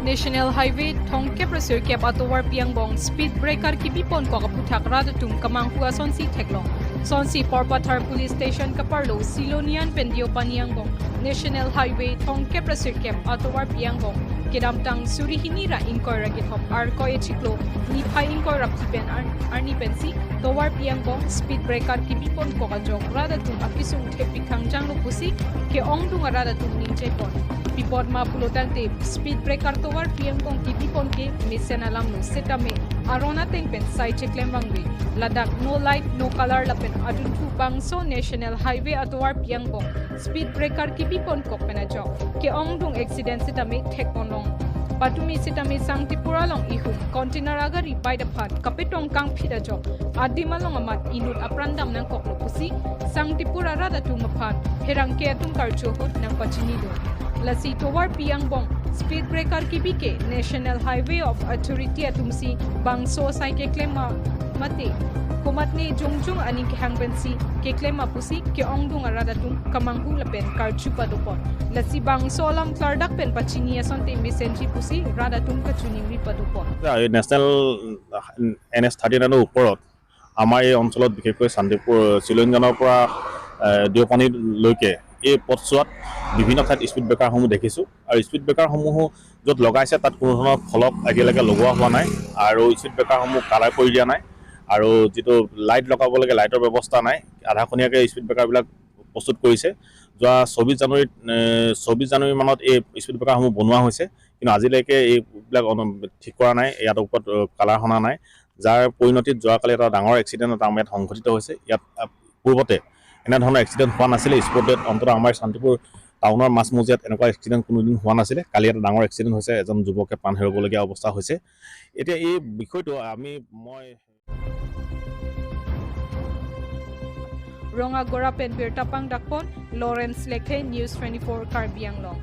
National Highway thongke pressure cap atowar piangbong speed breaker kibipon ko kaputhak radatum kamangpua sonsi theklong sonsi porpathar police station kaparlo silonian pendio paniangbong National Highway thongke pressure cap atowar piangbong kedam tang surihini ra inkoi ragithop akoi chiklo ni phai inkoi raptipen arni pensi towar piangbong speed breaker kibipon ko kajok radatum akisung thepikang janglo pusi ke ongdung radatum ninchekon Pipot ma pulotan te speed breaker towar piangbong kibipon ke mission alam no setame arona tengpen sai cheklembangwi ladak no light no color lapen adun thu bangso National Highway atowar piangbong speed breaker kibipon ko penajo ke ongdung accident setame thekonong patumi setame sangtipura long ihum container agari pai da phat kapetong kang phidajo adimalong amat inut aprandam nang koklo pusi sangtipura rada tu maphan herang ke atum karcho hot nang pachini do lasi towar piangbong speed breaker kibike National Highway of Authority atumsi bangso sai ke klema mate kumatni jungjung ani ke hangbensi ke klema pusi ke ongdung aradatum kamanghu lapen karchu padupon lasi bangso lam klardak pen pachini asonte mesenji pusi radatum kachuni ri padupon national NS39 ওপৰত আমাৰ এই অঞ্চলত বিশেষকৈ শান্তিপুৰ চিলনগানৰ পৰা দিওপানী লৈকে এই পথছোৱাত বিভিন্ন ঠাইত স্পীড ব্ৰেকাৰসমূহ দেখিছোঁ আৰু স্পীড ব্ৰেকাৰসমূহ য'ত লগাইছে তাত কোনো ধৰণৰ ফলক একেলগে লগোৱা হোৱা নাই আৰু স্পীড ব্ৰেকাৰসমূহ কালাৰ কৰি দিয়া নাই আৰু যিটো লাইট লগাব লাগে লাইটৰ ব্যৱস্থা নাই আধাখনীয়াকৈ স্পীড ব্ৰেকাৰবিলাক প্ৰস্তুত কৰিছে যোৱা 24 জানুৱাৰী মানত এই স্পীড ব্ৰেকাৰসমূহ বনোৱা হৈছে কিন্তু আজিলৈকে এইবিলাক ঠিক কৰা নাই ইয়াৰ ওপৰত কালাৰ হনা নাই যাৰ পৰিণতিত যোৱাকালি এটা ডাঙৰ এক্সিডেণ্ট এটা আমাৰ ইয়াত সংঘটিত হৈছে ইয়াত পূৰ্বতে এনেধৰণৰ এক্সিডেণ্ট হোৱা নাছিলে স্পটত অন্তত আমাৰ শান্তিপুৰ টাউনৰ মাছমজিয়াত এনেকুৱা এক্সিডেণ্ট কোনোদিন হোৱা নাছিলে কালি এটা ডাঙৰ এক্সিডেণ্ট হৈছে এজন যুৱকে প্ৰাণ হেৰুৱাবলগীয়া অৱস্থা হৈছে এতিয়া এই বিষয়টো মই Ronga Gora Penbir Tapang Dakpon Lawrence Lekhe News 24 Karbianglong